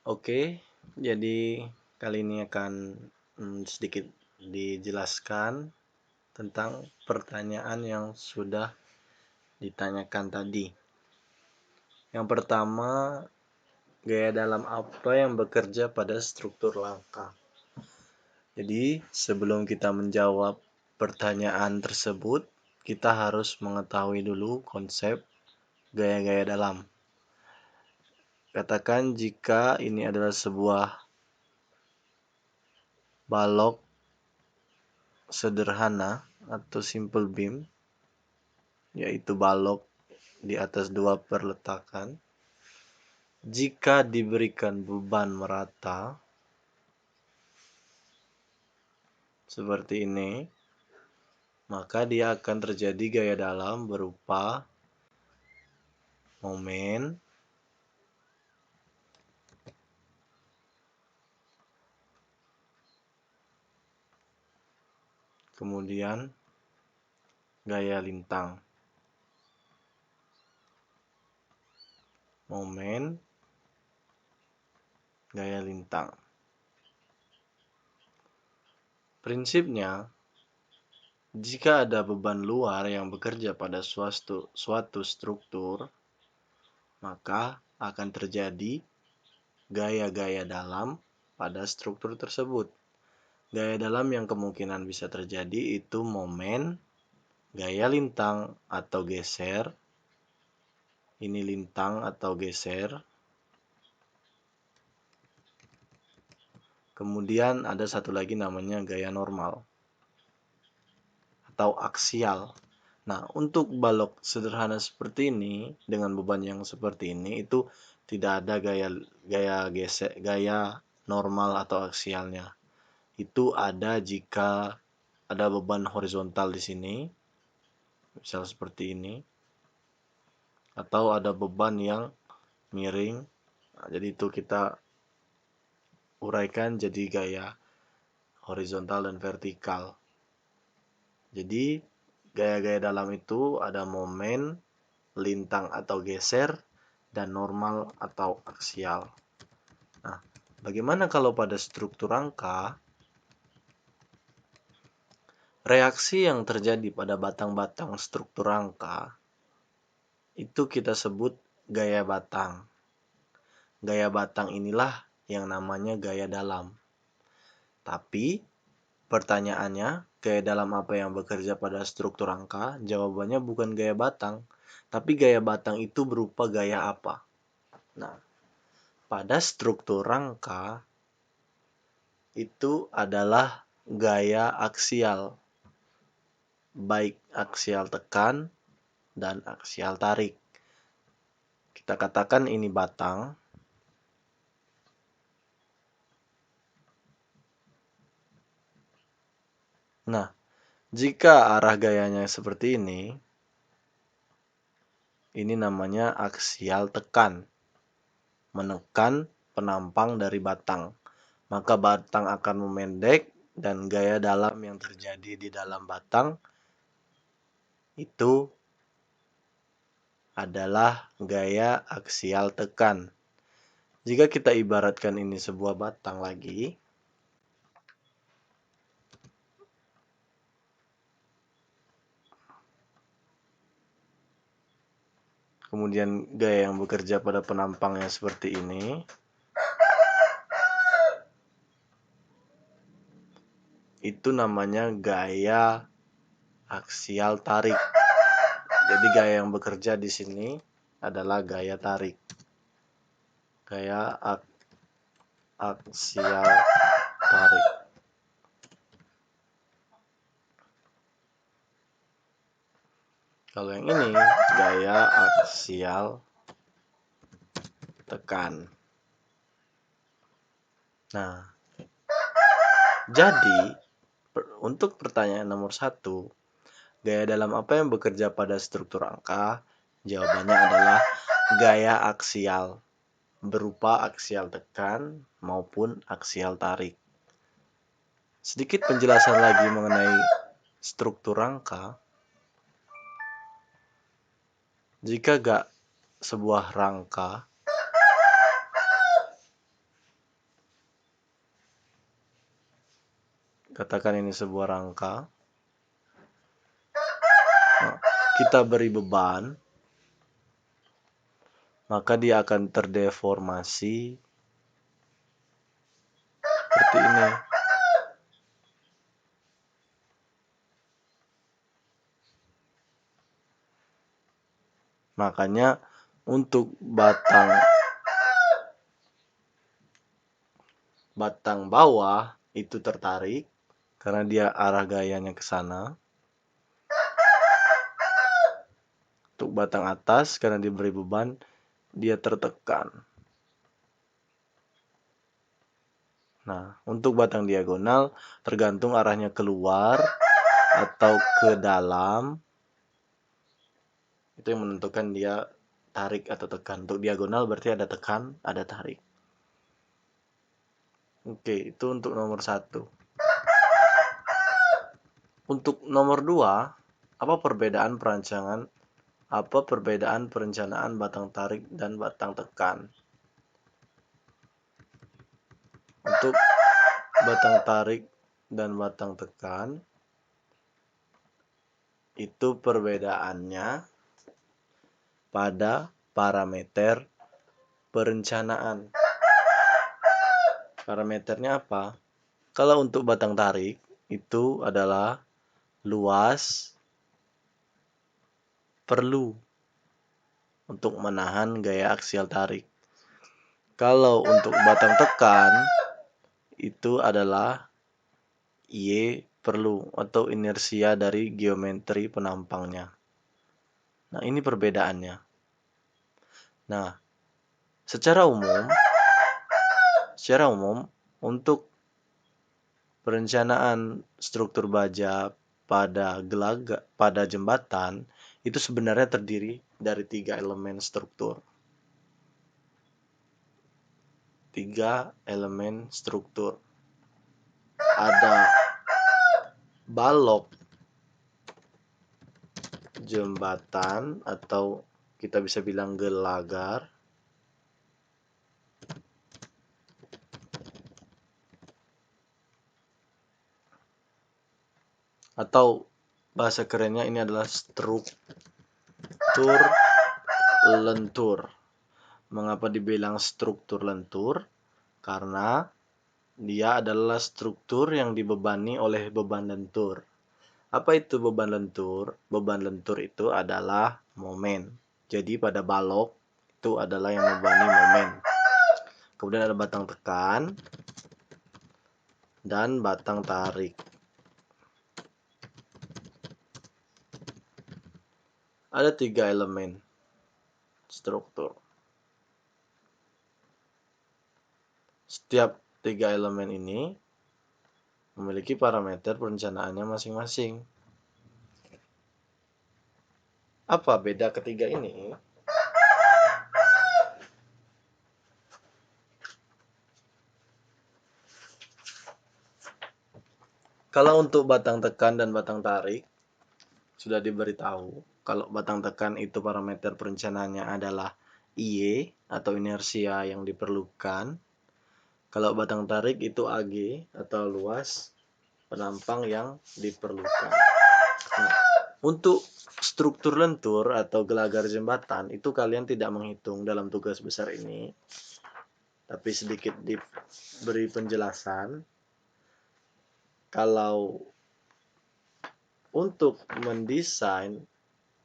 Oke, jadi kali ini akan sedikit dijelaskan tentang pertanyaan yang sudah ditanyakan tadi. Yang pertama, gaya dalam apa yang bekerja pada struktur langkah. Jadi, sebelum kita menjawab pertanyaan tersebut, kita harus mengetahui dulu konsep gaya-gaya dalam. Katakan jika ini adalah sebuah balok sederhana atau simple beam, yaitu balok di atas dua perletakan. Jika diberikan beban merata seperti ini, maka dia akan terjadi gaya dalam berupa momen kemudian gaya lintang. Momen, gaya lintang. Prinsipnya, jika ada beban luar yang bekerja pada suatu struktur, maka akan terjadi gaya-gaya dalam pada struktur tersebut. Gaya dalam yang kemungkinan bisa terjadi itu momen, gaya lintang atau geser. Ini lintang atau geser. Kemudian ada satu lagi namanya gaya normal atau aksial. Nah, untuk balok sederhana seperti ini dengan beban yang seperti ini itu tidak ada gaya normal atau aksialnya. Itu ada jika ada beban horizontal di sini, misal seperti ini, atau ada beban yang miring. Nah, jadi itu kita uraikan jadi gaya horizontal dan vertikal. Jadi gaya-gaya dalam itu ada momen, lintang atau geser, dan normal atau aksial. Nah, bagaimana kalau pada struktur rangka? Reaksi yang terjadi pada batang-batang struktur rangka itu kita sebut gaya batang. Gaya batang inilah yang namanya gaya dalam. Tapi pertanyaannya, gaya dalam apa yang bekerja pada struktur rangka? Jawabannya bukan gaya batang, tapi gaya batang itu berupa gaya apa? Nah, pada struktur rangka itu adalah gaya aksial, baik aksial tekan dan aksial tarik. Kita katakan ini batang. Nah, jika arah gayanya seperti ini namanya aksial tekan, menekan penampang dari batang. Maka batang akan memendek dan gaya dalam yang terjadi di dalam batang itu adalah gaya aksial tekan. Jika kita ibaratkan ini sebuah batang lagi, kemudian gaya yang bekerja pada penampangnya seperti ini, itu namanya gaya aksial tarik. Jadi gaya yang bekerja di sini adalah gaya tarik. Gaya aksial tarik. Kalau yang ini gaya aksial tekan. Nah, jadi untuk pertanyaan nomor 1, gaya dalam apa yang bekerja pada struktur angka? Jawabannya adalah gaya aksial, berupa aksial tekan maupun aksial tarik. Sedikit penjelasan lagi mengenai struktur rangka. Jika sebuah rangka Katakan ini sebuah rangka. Nah, kita beri beban, maka dia akan terdeformasi seperti ini. Makanya untuk batang bawah itu tertarik karena dia arah gayanya ke sana. Untuk batang atas karena diberi beban, dia tertekan. Nah, untuk batang diagonal tergantung arahnya keluar atau ke dalam. Itu yang menentukan dia tarik atau tekan. Untuk diagonal berarti ada tekan, ada tarik. Oke, itu untuk nomor 1. Untuk nomor 2, apa perbedaan perencanaan batang tarik dan batang tekan? Untuk batang tarik dan batang tekan, itu perbedaannya pada parameter perencanaan. Parameternya apa? Kalau untuk batang tarik, itu adalah luas perlu untuk menahan gaya aksial tarik. Kalau untuk batang tekan, itu adalah Y perlu atau inersia dari geometri penampangnya. Nah, ini perbedaannya. Nah, secara umum untuk perencanaan struktur baja pada jembatan itu sebenarnya terdiri dari 3 elemen struktur. 3 elemen struktur. Ada balok jembatan atau kita bisa bilang gelagar. Atau bahasa kerennya ini adalah struktur lentur. Mengapa dibilang struktur lentur? Karena dia adalah struktur yang dibebani oleh beban lentur. Apa itu beban lentur? Beban lentur itu adalah momen. Jadi pada balok itu adalah yang membebani momen. Kemudian ada batang tekan dan batang tarik. Ada 3 elemen struktur. Setiap 3 elemen ini memiliki parameter perencanaannya masing-masing. Apa beda ketiga ini? Kalau untuk batang tekan dan batang tarik, sudah diberitahu. Kalau batang tekan itu parameter perencanaannya adalah IY atau inersia yang diperlukan. Kalau batang tarik itu AG atau luas penampang yang diperlukan. Nah, untuk struktur lentur atau gelagar jembatan itu kalian tidak menghitung dalam tugas besar ini. Tapi sedikit diberi penjelasan. Kalau untuk mendesain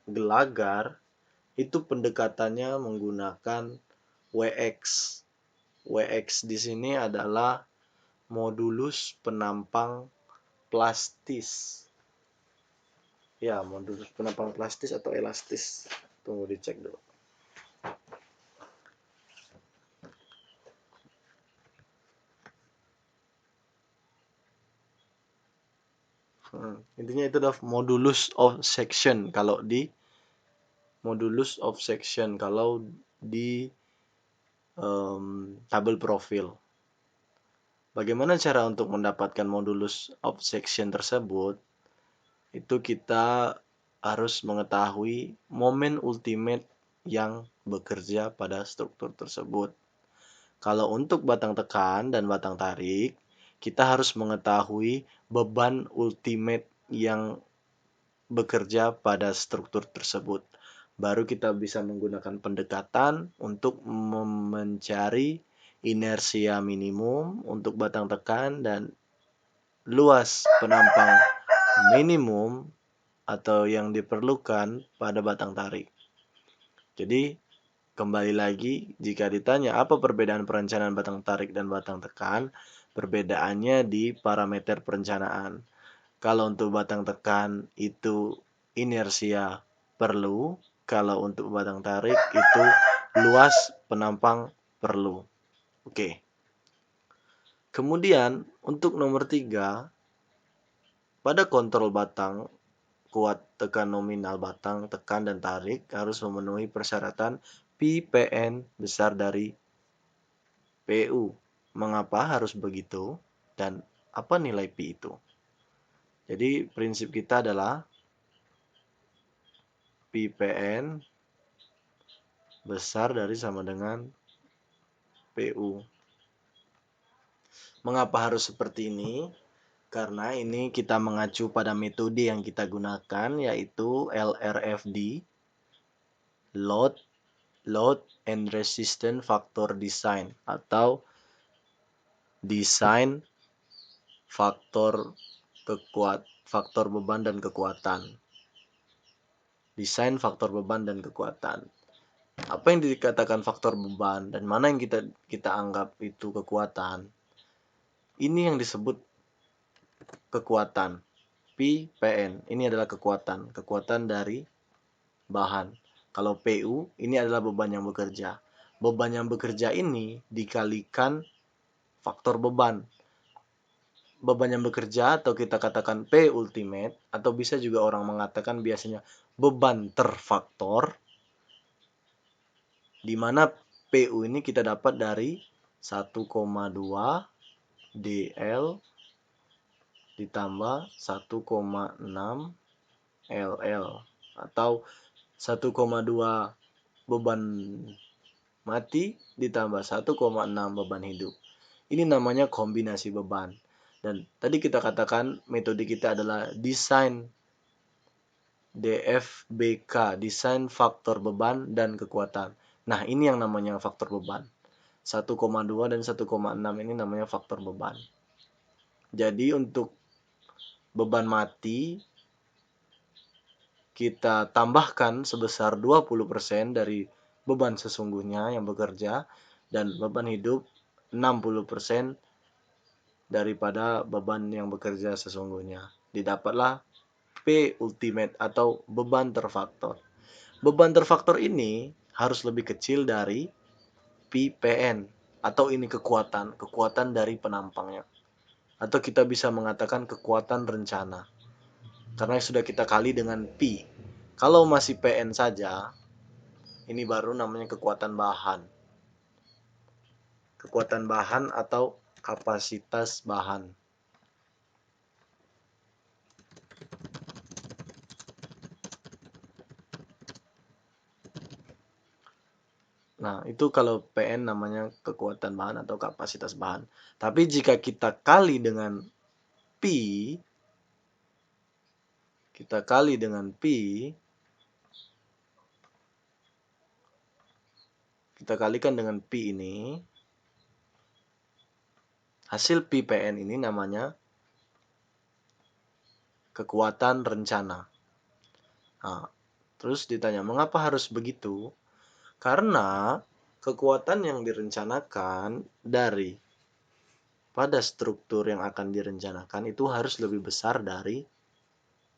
gelagar itu pendekatannya menggunakan WX. WX di sini adalah modulus penampang plastis. Ya, modulus penampang plastis atau elastis. Tunggu dicek dulu. Intinya itu adalah modulus of section kalau di tabel profil. Bagaimana cara untuk mendapatkan modulus of section tersebut? Itu kita harus mengetahui momen ultimate yang bekerja pada struktur tersebut. Kalau untuk batang tekan dan batang tarik, kita harus mengetahui beban ultimate yang bekerja pada struktur tersebut. Baru kita bisa menggunakan pendekatan untuk mencari inersia minimum untuk batang tekan dan luas penampang minimum atau yang diperlukan pada batang tarik. Jadi, kembali lagi, jika ditanya apa perbedaan perencanaan batang tarik dan batang tekan, perbedaannya di parameter perencanaan. Kalau untuk batang tekan itu inersia perlu, kalau untuk batang tarik itu luas penampang perlu. Oke. Kemudian untuk nomor 3, pada kontrol batang, kuat tekan nominal batang, tekan dan tarik harus memenuhi persyaratan PPN besar dari PU. Mengapa harus begitu? Dan apa nilai P itu? Jadi prinsip kita adalah PPN besar dari sama dengan PU. Mengapa harus seperti ini? Karena ini kita mengacu pada metode yang kita gunakan, yaitu LRFD, Load and Resistance Factor Design, atau desain faktor faktor beban dan kekuatan. Desain faktor beban dan kekuatan. Apa yang dikatakan faktor beban dan mana yang kita anggap itu kekuatan? Ini yang disebut kekuatan. PPN ini adalah kekuatan dari bahan. Kalau PU ini adalah beban yang bekerja. Beban yang bekerja ini dikalikan faktor beban. Beban yang bekerja atau kita katakan P ultimate, atau bisa juga orang mengatakan biasanya beban terfaktor, di mana PU ini kita dapat dari 1,2 DL ditambah 1,6 LL, atau 1,2 beban mati ditambah 1,6 beban hidup. Ini namanya kombinasi beban. Dan tadi kita katakan metode kita adalah desain DFBK, desain faktor beban dan kekuatan. Nah, ini yang namanya faktor beban. 1,2 dan 1,6 ini namanya faktor beban. Jadi untuk beban mati kita tambahkan sebesar 20% dari beban sesungguhnya yang bekerja, dan beban hidup 60% daripada beban yang bekerja sesungguhnya. Didapatlah P ultimate atau beban terfaktor. Beban terfaktor ini harus lebih kecil dari PPN, atau ini kekuatan dari penampangnya. Atau kita bisa mengatakan kekuatan rencana. Karena sudah kita kali dengan P. Kalau masih PN saja, ini baru namanya kekuatan bahan. Kekuatan bahan atau kapasitas bahan. Nah, itu kalau PN namanya kekuatan bahan atau kapasitas bahan. Tapi jika kita kali dengan P, kita kalikan dengan P ini, hasil PPN ini namanya kekuatan rencana. Nah, terus ditanya, mengapa harus begitu? Karena kekuatan yang direncanakan dari pada struktur yang akan direncanakan itu harus lebih besar dari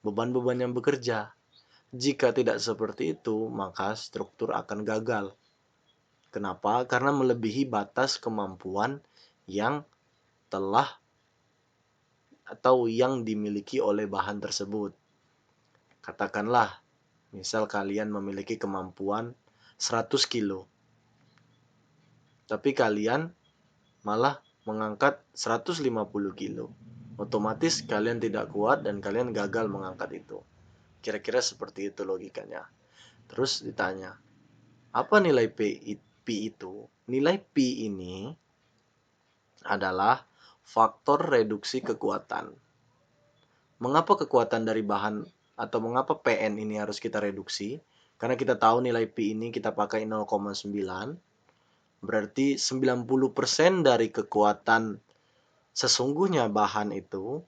beban-beban yang bekerja. Jika tidak seperti itu, maka struktur akan gagal. Kenapa? Karena melebihi batas kemampuan yang telah atau yang dimiliki oleh bahan tersebut. Katakanlah, misal kalian memiliki kemampuan 100 kilo, tapi kalian malah mengangkat 150 kilo. Otomatis kalian tidak kuat dan kalian gagal mengangkat itu. Kira-kira seperti itu logikanya. Terus ditanya, apa nilai P itu? Nilai P ini adalah faktor reduksi kekuatan. Mengapa kekuatan dari bahan atau mengapa PN ini harus kita reduksi? Karena kita tahu nilai P ini kita pakai 0,9, berarti 90% dari kekuatan sesungguhnya bahan itu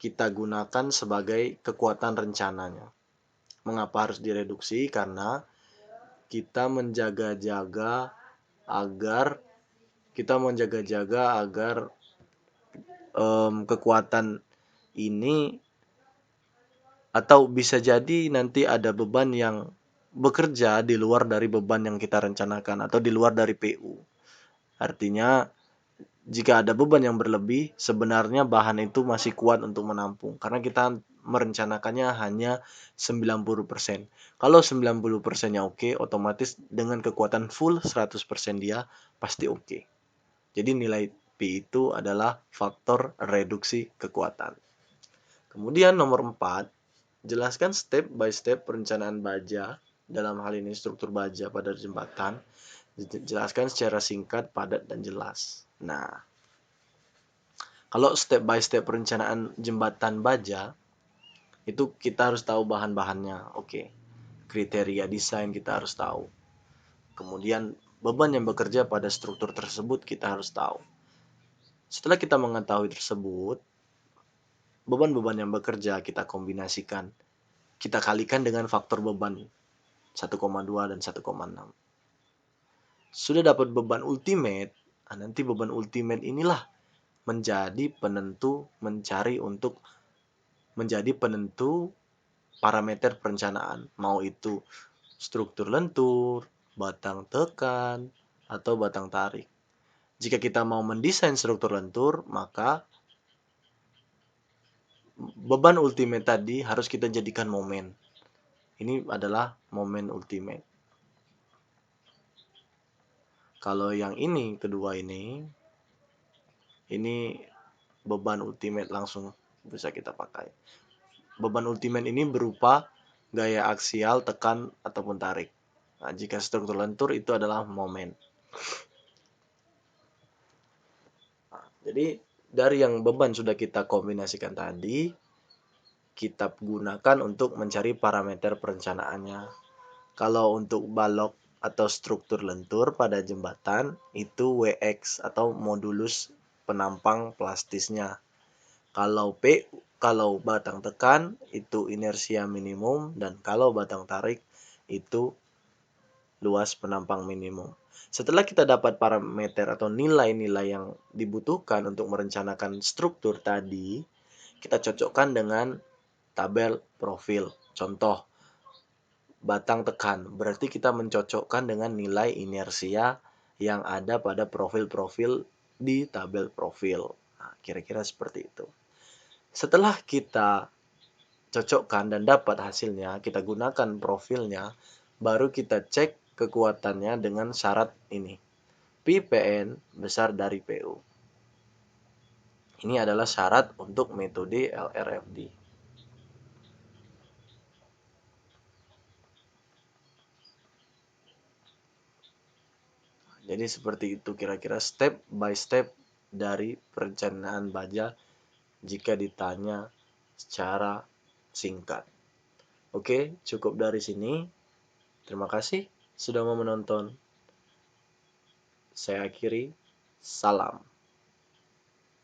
kita gunakan sebagai kekuatan rencananya. Mengapa harus direduksi? Karena kita menjaga-jaga agar kekuatan ini, atau bisa jadi nanti ada beban yang bekerja di luar dari beban yang kita rencanakan atau di luar dari PU. Artinya jika ada beban yang berlebih, sebenarnya bahan itu masih kuat untuk menampung karena kita merencanakannya hanya 90%. Kalau 90%-nya oke, otomatis dengan kekuatan full 100% dia pasti oke. Jadi nilai P itu adalah faktor reduksi kekuatan. Kemudian nomor 4, jelaskan step by step perencanaan baja, dalam hal ini struktur baja pada jembatan. Jelaskan secara singkat, padat, dan jelas. Nah, kalau step by step perencanaan jembatan baja, itu kita harus tahu bahan-bahannya. Oke. Kriteria desain kita harus tahu. Kemudian beban yang bekerja pada struktur tersebut kita harus tahu. Setelah kita mengetahui tersebut, beban-beban yang bekerja kita kombinasikan. Kita kalikan dengan faktor beban 1,2 dan 1,6. Sudah dapat beban ultimate, nanti beban ultimate inilah menjadi penentu parameter perencanaan, mau itu struktur lentur, batang tekan, atau batang tarik. Jika kita mau mendesain struktur lentur, maka beban ultimate tadi harus kita jadikan momen. Ini adalah momen ultimate. Kalau yang ini, kedua ini beban ultimate langsung bisa kita pakai. Beban ultimate ini berupa gaya aksial, tekan, ataupun tarik. Nah, jika struktur lentur itu adalah momen. Nah, jadi dari yang beban sudah kita kombinasikan tadi, kita gunakan untuk mencari parameter perencanaannya. Kalau untuk balok atau struktur lentur pada jembatan, itu WX atau modulus penampang plastisnya. Kalau batang tekan itu inersia minimum, dan kalau batang tarik itu luas penampang minimum. Setelah kita dapat parameter atau nilai-nilai yang dibutuhkan untuk merencanakan struktur tadi, kita cocokkan dengan tabel profil. Contoh, batang tekan, berarti kita mencocokkan dengan nilai inersia yang ada pada profil-profil di tabel profil. Nah, kira-kira seperti itu. Setelah kita cocokkan dan dapat hasilnya, kita gunakan profilnya, baru kita cek kekuatannya dengan syarat ini. PPN besar dari PU. Ini adalah syarat untuk metode LRFD. Jadi seperti itu kira-kira step by step dari perencanaan baja jika ditanya secara singkat. Oke, cukup dari sini. Terima kasih sudah mau menonton. Saya akhiri. Salam.